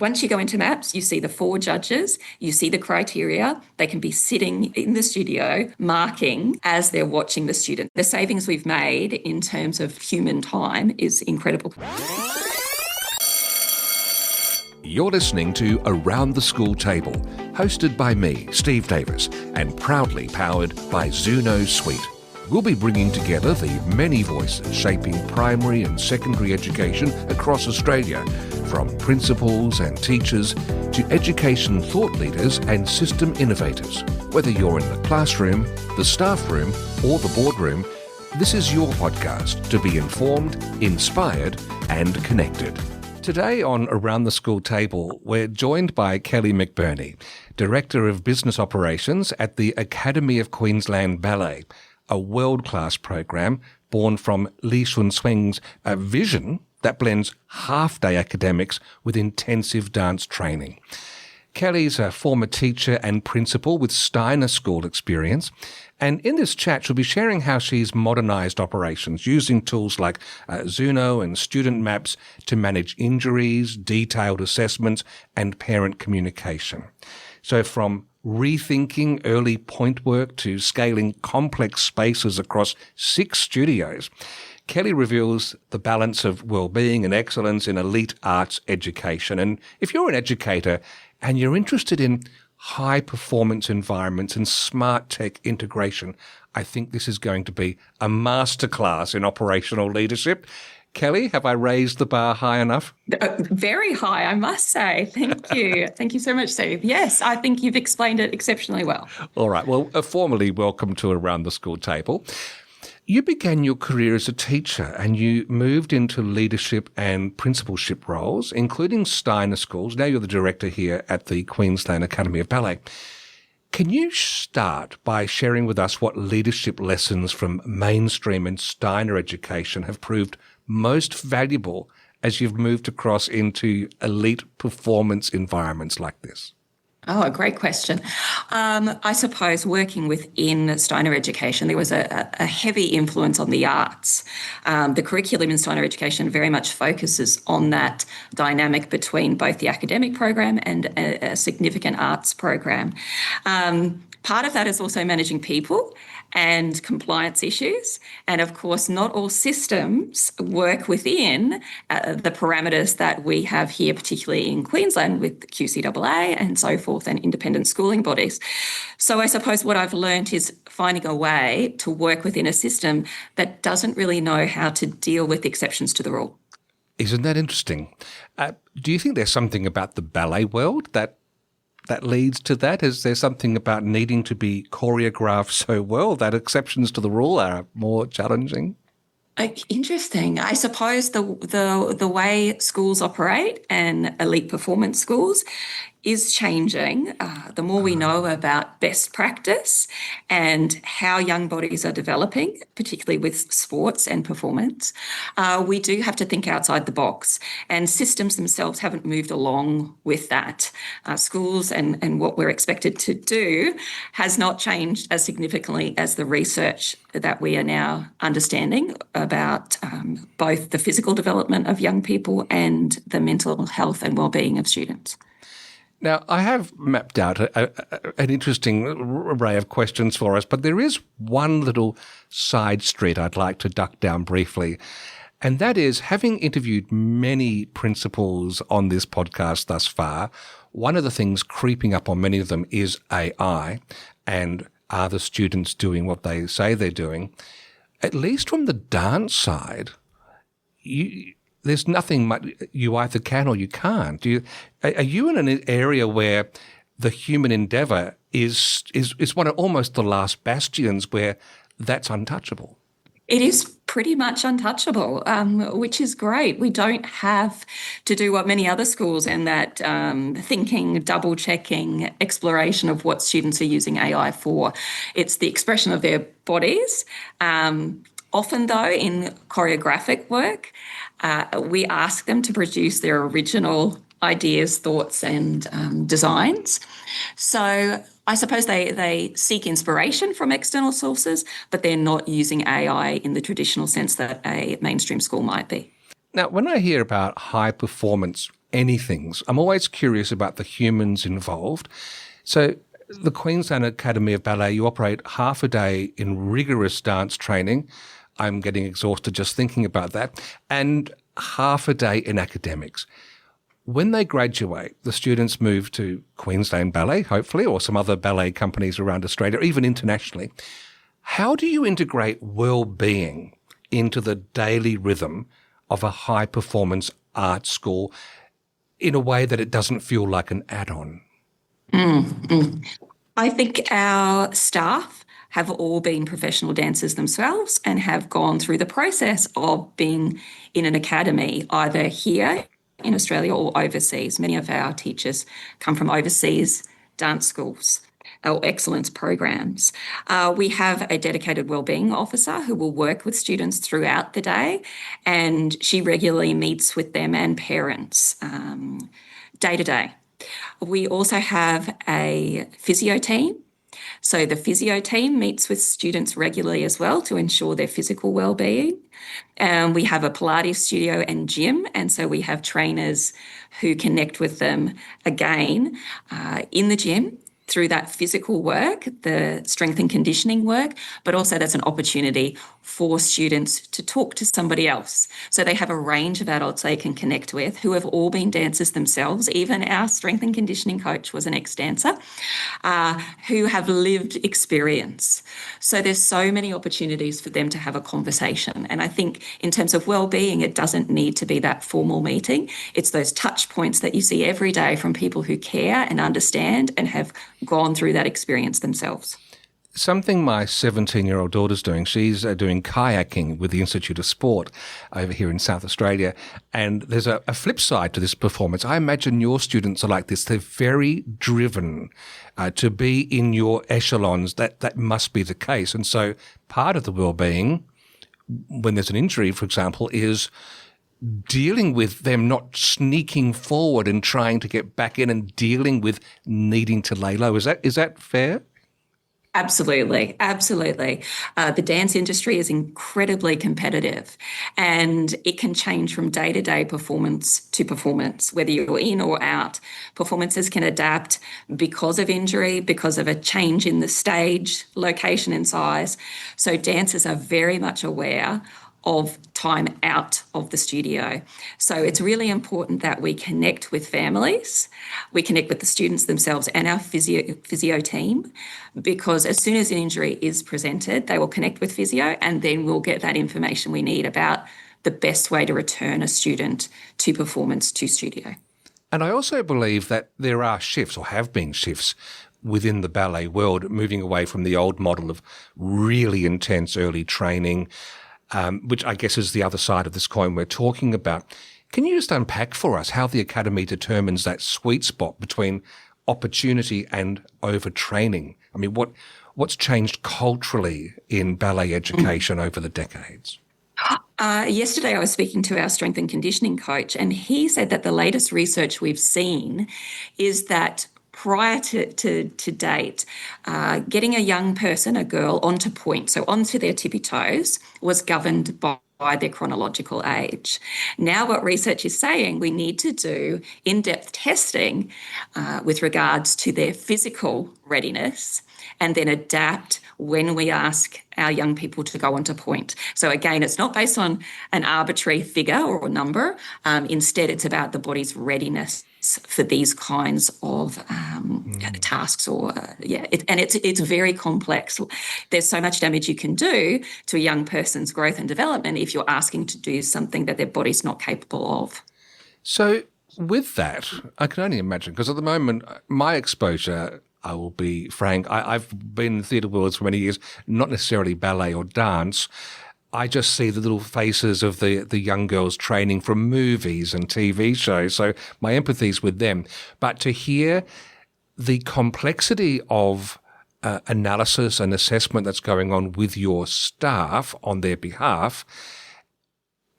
Once you go into MAPS, you see the 4 judges, you see the criteria. They can be sitting in the studio marking as they're watching the student. The savings we've made in terms of human time is incredible. You're listening to Around the School Table, hosted by me, Steve Davis, and proudly powered by Zuno Suite. We'll be bringing together the many voices shaping primary and secondary education across Australia, from principals and teachers to education thought leaders and system innovators. Whether you're in the classroom, the staff room, or the boardroom, this is your podcast to be informed, inspired, and connected. Today on Around the School Table, we're joined by Kelly McBurnie, Director of Business Operations at the Academy of Queensland Ballet, a world-class program born from Li Xunsweng's vision that blends half-day academics with intensive dance training. Kelly's a former teacher and principal with Steiner school experience, and in this chat she'll be sharing how she's modernised operations using tools like Zuno and student maps to manage injuries, detailed assessments and parent communication. So from rethinking early point work to scaling complex spaces across 6 studios, Kelly reveals the balance of well-being and excellence in elite arts education. And if you're an educator and you're interested in high-performance environments and smart tech integration, I think this is going to be a masterclass in operational leadership. Kelly, have I raised the bar high enough? Very high, I must say. Thank you. Thank you so much, Steve. Yes, I think you've explained it exceptionally well. All right. Well, formally welcome to Around the School Table. You began your career as a teacher and you moved into leadership and principalship roles, including Steiner schools. Now you're the director here at the Queensland Academy of Ballet. Can you start by sharing with us what leadership lessons from mainstream and Steiner education have proved most valuable as you've moved across into elite performance environments like this? Oh, a great question. I suppose working within Steiner education, there was a heavy influence on the arts. The curriculum in Steiner education very much focuses on that dynamic between both the academic program and a significant arts program. Part of that is also managing people and compliance issues. And of course, not all systems work within the parameters that we have here, particularly in Queensland with QCAA and so forth and independent schooling bodies. So I suppose what I've learned is finding a way to work within a system that doesn't really know how to deal with exceptions to the rule. Isn't that interesting? Do you think there's something about the ballet world that leads to that? Is there something about needing to be choreographed so well that exceptions to the rule are more challenging? Interesting. I suppose the way schools operate and elite performance schools is changing. The more we know about best practice and how young bodies are developing, particularly with sports and performance, we do have to think outside the box, and systems themselves haven't moved along with that. Schools and what we're expected to do has not changed as significantly as the research that we are now understanding about both the physical development of young people and the mental health and well-being of students. Now, I have mapped out an interesting array of questions for us, but there is one little side street I'd like to duck down briefly, and that is, having interviewed many principals on this podcast thus far, one of the things creeping up on many of them is AI, and are the students doing what they say they're doing? At least from the dance side, there's nothing much you either can or you can't. Are you in an area where the human endeavour is one of almost the last bastions where that's untouchable? It is pretty much untouchable, which is great. We don't have to do what many other schools and that thinking, double-checking exploration of what students are using AI for. It's the expression of their bodies. Often, though, in choreographic work, we ask them to produce their original ideas, thoughts and designs. So I suppose they seek inspiration from external sources, but they're not using AI in the traditional sense that a mainstream school might be. Now, when I hear about high-performance anythings, I'm always curious about the humans involved. So the Queensland Academy of Ballet, you operate half a day in rigorous dance training. I'm getting exhausted just thinking about that. And half a day in academics. When they graduate, the students move to Queensland Ballet, hopefully, or some other ballet companies around Australia, even internationally. How do you integrate well-being into the daily rhythm of a high-performance art school in a way that it doesn't feel like an add-on? I think our staff have all been professional dancers themselves and have gone through the process of being in an academy, either here in Australia or overseas. Many of our teachers come from overseas dance schools or excellence programs. We have a dedicated wellbeing officer who will work with students throughout the day, and she regularly meets with them and parents day to day. We also have a physio team. So the physio team meets with students regularly as well to ensure their physical well-being. We have a Pilates studio and gym, and so we have trainers who connect with them again in the gym through that physical work, the strength and conditioning work, but also that's an opportunity for students to talk to somebody else. So they have a range of adults they can connect with who have all been dancers themselves. Even our strength and conditioning coach was an ex-dancer who have lived experience. So there's so many opportunities for them to have a conversation. And I think in terms of well-being, it doesn't need to be that formal meeting. It's those touch points that you see every day from people who care and understand and have gone through that experience themselves. Something my 17-year-old daughter's doing, she's doing kayaking with the Institute of Sport over here in South Australia. And there's a flip side to this performance. I imagine your students are like this. They're very driven to be in your echelons. That must be the case. And so part of the well-being, when there's an injury, for example, is dealing with them not sneaking forward and trying to get back in and dealing with needing to lay low. Is that fair? Absolutely, absolutely. The dance industry is incredibly competitive, and it can change from day-to-day performance to performance, whether you're in or out. Performances can adapt because of injury, because of a change in the stage, location and size. So dancers are very much aware of time out of the studio. So it's really important that we connect with families, we connect with the students themselves and our physio team, because as soon as an injury is presented, they will connect with physio and then we'll get that information we need about the best way to return a student to performance to studio. And I also believe that there are shifts, or have been shifts, within the ballet world, moving away from the old model of really intense early training, which I guess is the other side of this coin we're talking about. Can you just unpack for us how the Academy determines that sweet spot between opportunity and overtraining? I mean, what's changed culturally in ballet education over the decades? Yesterday I was speaking to our strength and conditioning coach, and he said that the latest research we've seen is that prior to date, getting a young person, a girl, onto pointe, so onto their tippy toes, was governed by their chronological age. Now what research is saying, we need to do in-depth testing with regards to their physical readiness and then adapt when we ask our young people to go onto pointe. So again, it's not based on an arbitrary figure or number. Instead, it's about the body's readiness for these kinds of tasks, it's very complex. There's so much damage you can do to a young person's growth and development if you're asking to do something that their body's not capable of. So with that, I can only imagine, because at the moment, my exposure, I will be frank, I've been in the theatre world for many years, not necessarily ballet or dance. I just see the little faces of the young girls training from movies and TV shows, so my empathy's with them. But to hear the complexity of analysis and assessment that's going on with your staff on their behalf,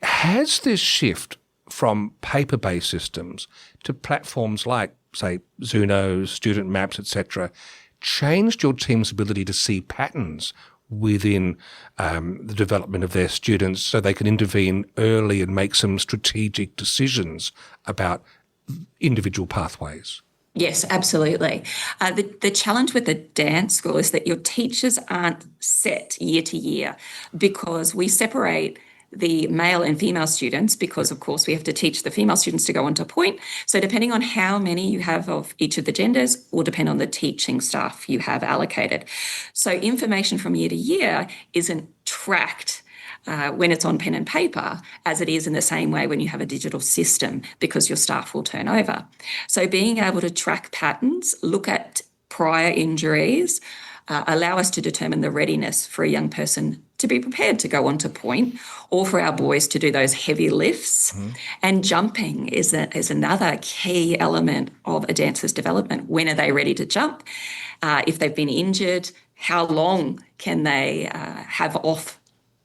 has this shift from paper-based systems to platforms like, say, Zuno, Student Maps, etc., changed your team's ability to see patterns within the development of their students so they can intervene early and make some strategic decisions about individual pathways. Yes, absolutely. The challenge with the dance school is that your teachers aren't set year to year, because we separate the male and female students, because of course we have to teach the female students to go on to pointe. So depending on how many you have of each of the genders will depend on the teaching staff you have allocated. So information from year to year isn't tracked when it's on pen and paper, as it is in the same way when you have a digital system, because your staff will turn over. So being able to track patterns, look at prior injuries, allow us to determine the readiness for a young person to be prepared to go on to pointe, or for our boys to do those heavy lifts. And jumping is another key element of a dancer's development. When are they ready to jump? If they've been injured, how long can they have off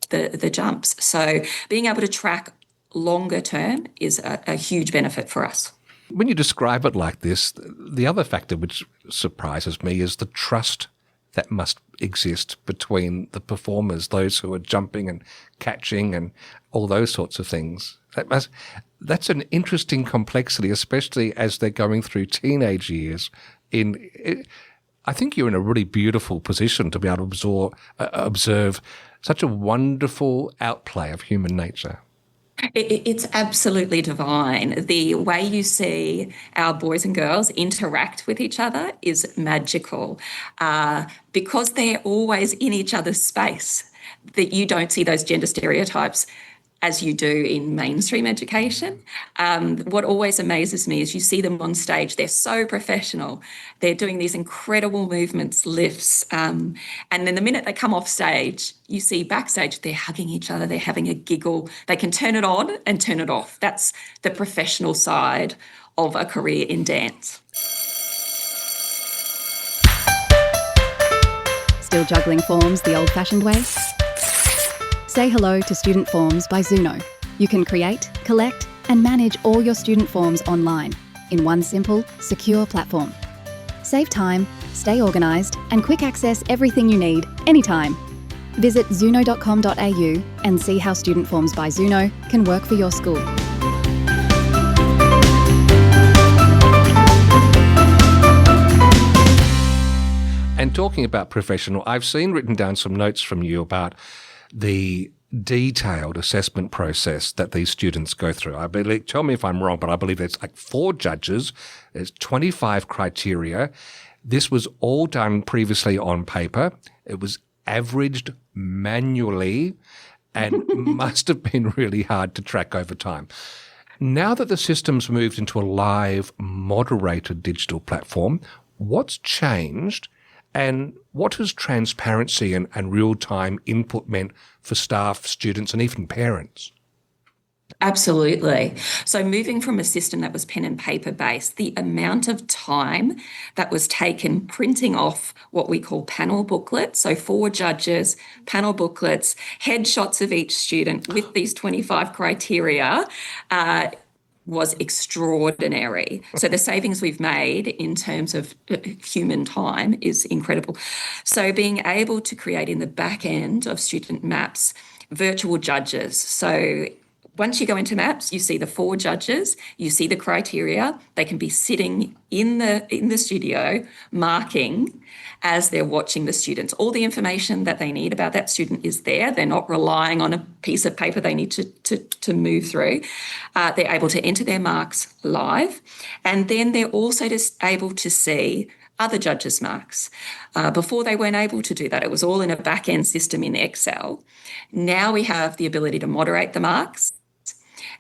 the jumps? So being able to track longer term is a huge benefit for us. When you describe it like this, the other factor which surprises me is the trust that must exist between the performers, those who are jumping and catching and all those sorts of things. That's an interesting complexity, especially as they're going through teenage years. I think you're in a really beautiful position to be able to observe such a wonderful outplay of human nature. It's absolutely divine. The way you see our boys and girls interact with each other is magical, because they're always in each other's space, that you don't see those gender stereotypes as you do in mainstream education. What always amazes me is you see them on stage. They're so professional. They're doing these incredible movements, lifts. And then the minute they come off stage, you see backstage, they're hugging each other. They're having a giggle. They can turn it on and turn it off. That's the professional side of a career in dance. Still juggling forms the old-fashioned way? Say hello to Student Forms by Zuno. You can create, collect, and manage all your student forms online in one simple, secure platform. Save time, stay organised, and quick access everything you need anytime. Visit zuno.com.au and see how Student Forms by Zuno can work for your school. And talking about professional, I've seen written down some notes from you about the detailed assessment process that these students go through. I believe, tell me if I'm wrong, but I believe there's like 4 judges, there's 25 criteria. This was all done previously on paper. It was averaged manually and must have been really hard to track over time. Now that the system's moved into a live, moderated digital platform, what's changed? And what has transparency and real-time input meant for staff, students, and even parents? Absolutely. So moving from a system that was pen and paper based, the amount of time that was taken printing off what we call panel booklets, so 4 judges, panel booklets, headshots of each student with these 25 criteria, was extraordinary. So the savings we've made in terms of human time is incredible. So being able to create in the back end of student maps virtual judges. So once you go into maps, you see the 4 judges, you see the criteria. They can be sitting in the studio marking as they're watching the students. All the information that they need about that student is there. They're not relying on a piece of paper they need to move through. They're able to enter their marks live. And then they're also just able to see other judges' marks. Before they weren't able to do that. It was all in a back-end system in Excel. Now we have the ability to moderate the marks.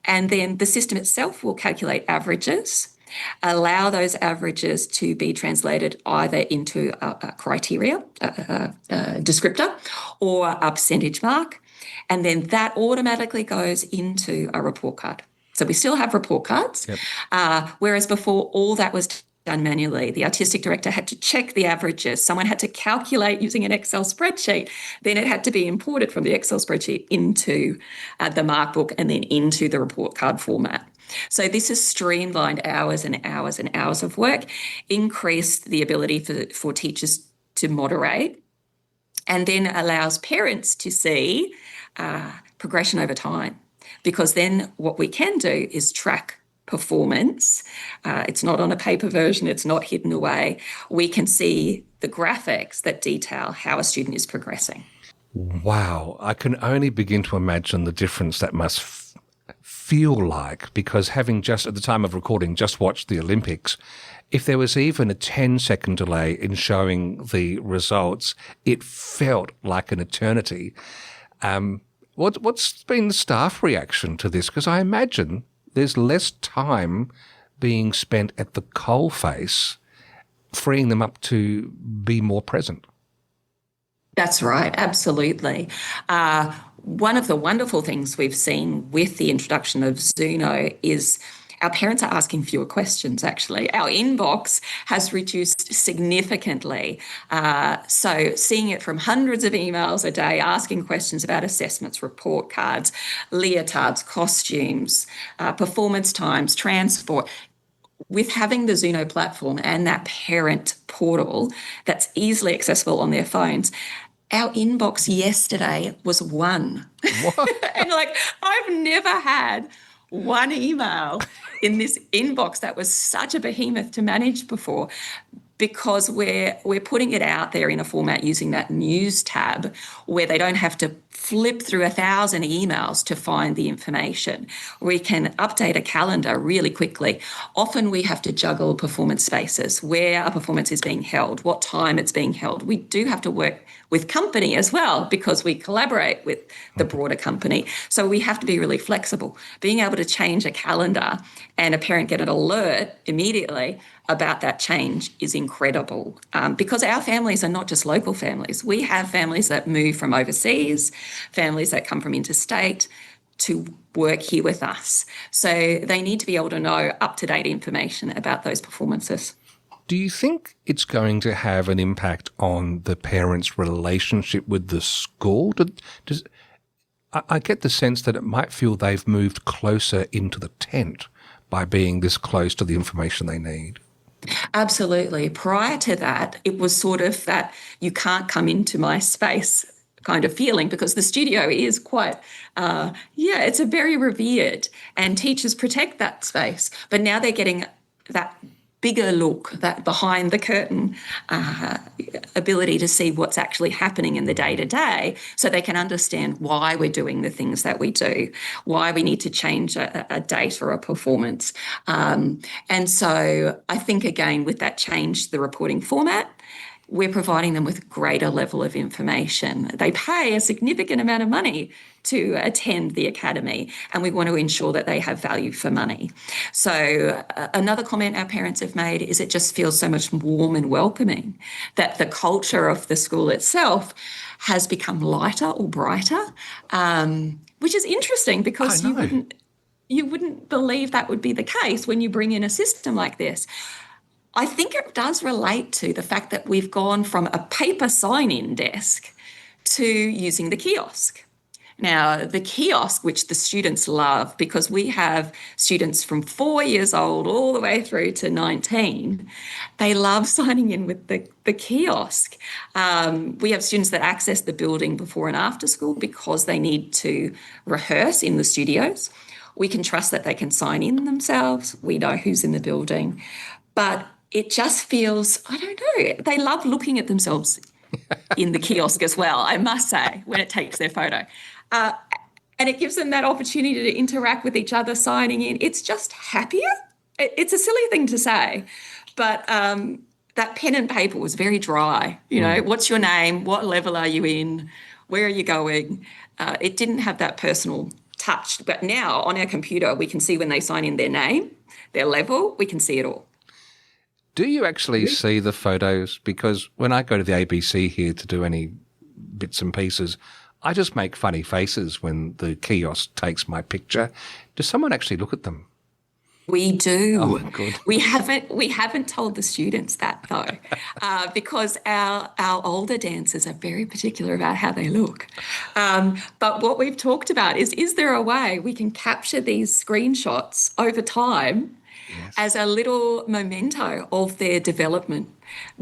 And then the system itself will calculate averages, allow those averages to be translated either into a criteria, a descriptor, or a percentage mark. And then that automatically goes into a report card. So we still have report cards, whereas before all that was done manually. The artistic director had to check the averages. Someone had to calculate using an Excel spreadsheet. Then it had to be imported from the Excel spreadsheet into the mark book and then into the report card format. So this has streamlined hours and hours and hours of work, increased the ability for teachers to moderate, and then allows parents to see progression over time. Because then what we can do is track performance. It's not on a paper version, it's not hidden away. We can see the graphics that detail how a student is progressing. Wow, I can only begin to imagine the difference that must feel like, because having just at the time of recording just watched the Olympics, if there was even a 10-second delay in showing the results, it felt like an eternity. What's been the staff reaction to this? Because I imagine there's less time being spent at the coalface, freeing them up to be more present. That's right, absolutely. One of the wonderful things we've seen with the introduction of Zuno is our parents are asking fewer questions, actually. Our inbox has reduced significantly. So seeing it from hundreds of emails a day, asking questions about assessments, report cards, leotards, costumes, performance times, transport. With having the Zuno platform and that parent portal that's easily accessible on their phones, our inbox yesterday was 1. And I've never had one email in this inbox that was such a behemoth to manage before, because we're putting it out there in a format using that news tab where they don't have to flip through 1,000 emails to find the information. We can update a calendar really quickly. Often we have to juggle performance spaces, where a performance is being held, what time it's being held. We do have to work with company as well, because we collaborate with the broader company. So we have to be really flexible. Being able to change a calendar and a parent get an alert immediately about that change is incredible, because our families are not just local families. We have families that move from overseas, families that come from interstate to work here with us. So they need to be able to know up-to-date information about those performances. Do you think it's going to have an impact on the parents' relationship with the school? I get the sense that it might feel they've moved closer into the tent by being this close to the information they need. Absolutely. Prior to that, it was sort of that you can't come into my space kind of feeling, because the studio is quite, it's a very revered, and teachers protect that space. But now they're getting that bigger look, that behind the curtain ability to see what's actually happening in the day-to-day, so they can understand why we're doing the things that we do, why we need to change a date or a performance. And so I think, again, with that change, the reporting format, we're providing them with a greater level of information. They pay a significant amount of money to attend the Academy, and we want to ensure that they have value for money. So another comment our parents have made is it just feels so much warm and welcoming, that the culture of the school itself has become lighter or brighter, which is interesting, because you wouldn't believe that would be the case when you bring in a system like this. I think it does relate to the fact that we've gone from a paper sign-in desk to using the kiosk. Now, the kiosk, which the students love, because we have students from 4 years old all the way through to 19, they love signing in with the kiosk. We have students that access the building before and after school because they need to rehearse in the studios. We can trust that they can sign in themselves. We know who's in the building. But it just feels, I don't know, they love looking at themselves in the kiosk as well, I must say, when it takes their photo. And it gives them that opportunity to interact with each other, signing in. It's just happier. It's a silly thing to say, but that pen and paper was very dry. You know, what's your name? What level are you in? Where are you going? It didn't have that personal touch. But now on our computer, we can see when they sign in their name, their level, we can see it all. Do you actually see the photos? Because when I go to the ABC here to do any bits and pieces, I just make funny faces when the kiosk takes my picture. Does someone actually look at them? We do. Oh, good. We haven't told the students that, though, because our older dancers are very particular about how they look. But what we've talked about is there a way we can capture these screenshots over time as a little memento of their development?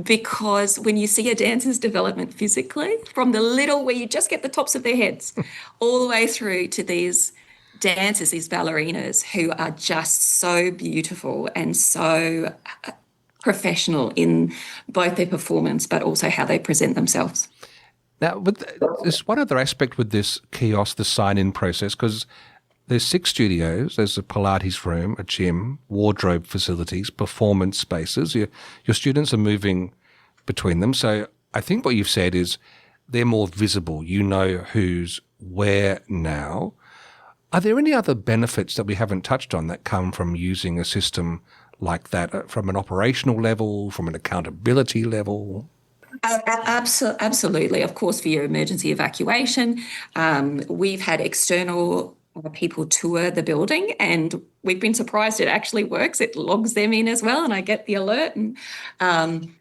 Because when you see a dancer's development physically, from the little where you just get the tops of their heads all the way through to these dancers, these ballerinas who are just so beautiful and so professional in both their performance but also how they present themselves. Now, there's one other aspect with this kiosk, the sign-in process, because there's 6 studios, there's a Pilates room, a gym, wardrobe facilities, performance spaces. Your students are moving between them. So I think what you've said is they're more visible. You know who's where now. Are there any other benefits that we haven't touched on that come from using a system like that, from an operational level, from an accountability level? Absolutely. Of course, for your emergency evacuation, we've had external people tour the building and we've been surprised it actually works. It logs them in as well and I get the alert. And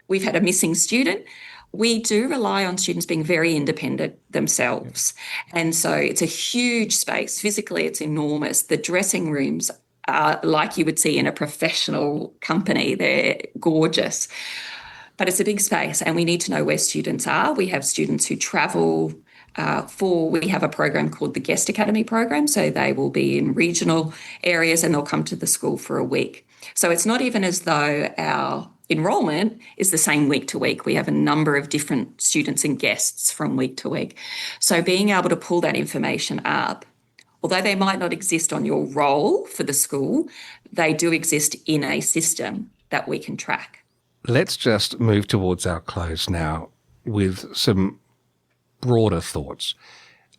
we've had a missing student. We do rely on students being very independent themselves. And so it's a huge space. Physically, it's enormous. The dressing rooms are like you would see in a professional company. They're gorgeous. But it's a big space and we need to know where students are. We have students who travel we have a program called the Guest Academy program. So they will be in regional areas and they'll come to the school for a week. So it's not even as though our enrolment is the same week to week. We have a number of different students and guests from week to week. So being able to pull that information up, although they might not exist on your roll for the school, they do exist in a system that we can track. Let's just move towards our close now with some broader thoughts.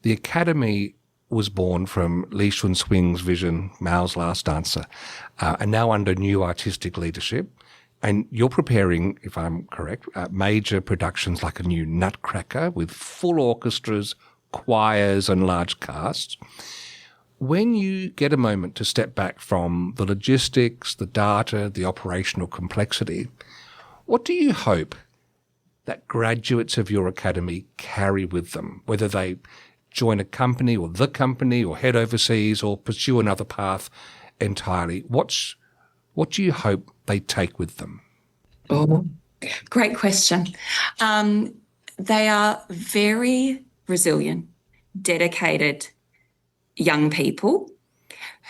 The Academy was born from Lee Shun Swing's vision, Mao's Last Dancer, and now under new artistic leadership. And you're preparing, if I'm correct, major productions like a new Nutcracker with full orchestras, choirs and large casts. When you get a moment to step back from the logistics, the data, the operational complexity, what do you hope that graduates of your academy carry with them, whether they join a company or head overseas or pursue another path entirely? What do you hope they take with them? Oh, great question. They are very resilient, dedicated young people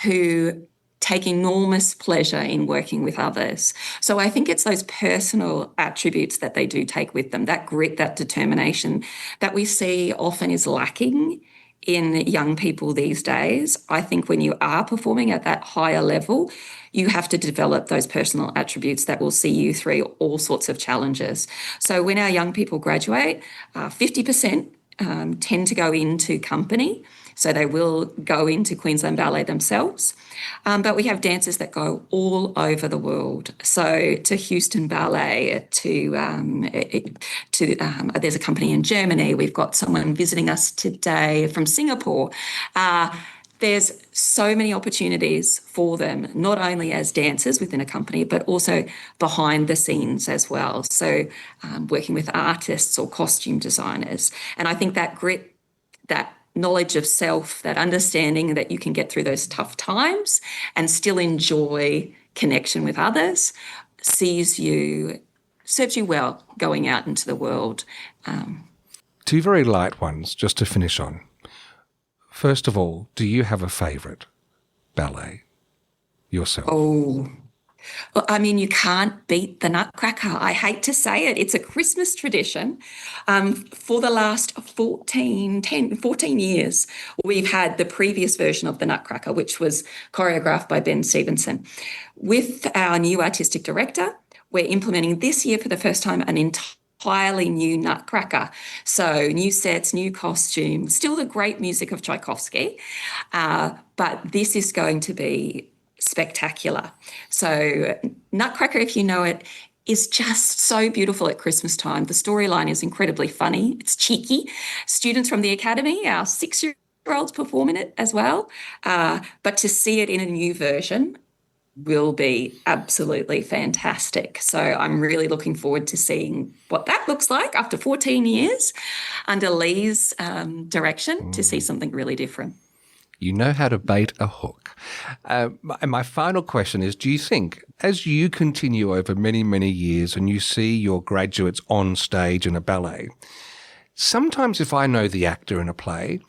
who take enormous pleasure in working with others. So I think it's those personal attributes that they do take with them, that grit, that determination that we see often is lacking in young people these days. I think when you are performing at that higher level, you have to develop those personal attributes that will see you through all sorts of challenges. So when our young people graduate, 50% tend to go into company. So they will go into Queensland Ballet themselves. But we have dancers that go all over the world. So to Houston Ballet, there's a company in Germany. We've got someone visiting us today from Singapore. There's so many opportunities for them, not only as dancers within a company, but also behind the scenes as well. So working with artists or costume designers. And I think that grit, that knowledge of self, that understanding that you can get through those tough times and still enjoy connection with others, serves you well going out into the world. Two very light ones just to finish on. First of all, do you have a favourite ballet yourself? Oh, well, I mean, you can't beat the Nutcracker. I hate to say it. It's a Christmas tradition. For the last 14 years, we've had the previous version of the Nutcracker, which was choreographed by Ben Stevenson. With our new artistic director, we're implementing this year for the first time an entirely new Nutcracker. So new sets, new costumes, still the great music of Tchaikovsky, but this is going to be spectacular. So Nutcracker, if you know it, is just so beautiful at Christmas time. The storyline is incredibly funny. It's cheeky. Students from the Academy, our 6-year-olds perform in it as well. But to see it in a new version will be absolutely fantastic. So I'm really looking forward to seeing what that looks like after 14 years under Lee's direction to see something really different. You know how to bait a hook. And my final question is, do you think, as you continue over many, many years and you see your graduates on stage in a ballet, sometimes if I know the actor in a play,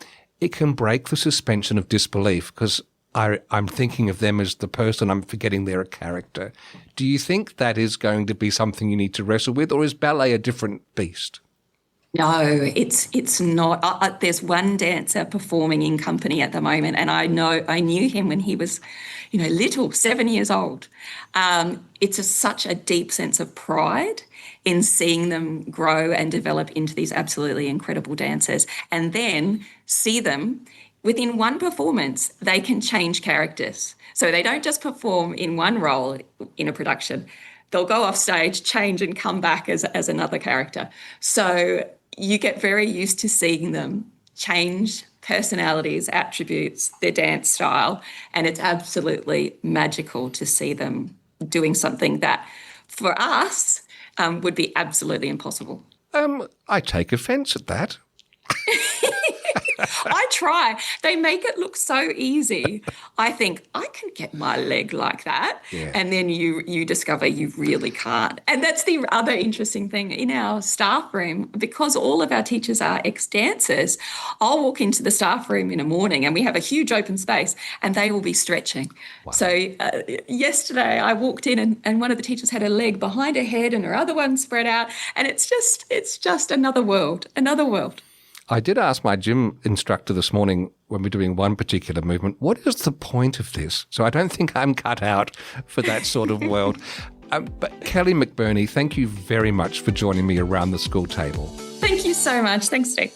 it can break the suspension of disbelief because I'm thinking of them as the person, I'm forgetting they're a character. Do you think that is going to be something you need to wrestle with, or is ballet a different beast? No, it's not. There's one dancer performing in company at the moment, and I knew him when he was, little, 7 years old. It's such a deep sense of pride in seeing them grow and develop into these absolutely incredible dancers, and then see them within one performance, they can change characters. So they don't just perform in one role in a production. They'll go off stage, change and come back as another character. So you get very used to seeing them change personalities, attributes, their dance style, and it's absolutely magical to see them doing something that for us would be absolutely impossible. I take offence at that. I try. They make it look so easy. I think I can get my leg like that. Yeah. And then you discover you really can't. And that's the other interesting thing in our staff room, because all of our teachers are ex-dancers. I'll walk into the staff room in the morning and we have a huge open space and they will be stretching. Wow. So yesterday I walked in and one of the teachers had her leg behind her head and her other one spread out. And it's just another world. I did ask my gym instructor this morning when we're doing one particular movement, what is the point of this? So I don't think I'm cut out for that sort of world. But Kelly McBurnie, thank you very much for joining me around the school table. Thank you so much. Thanks, Steve.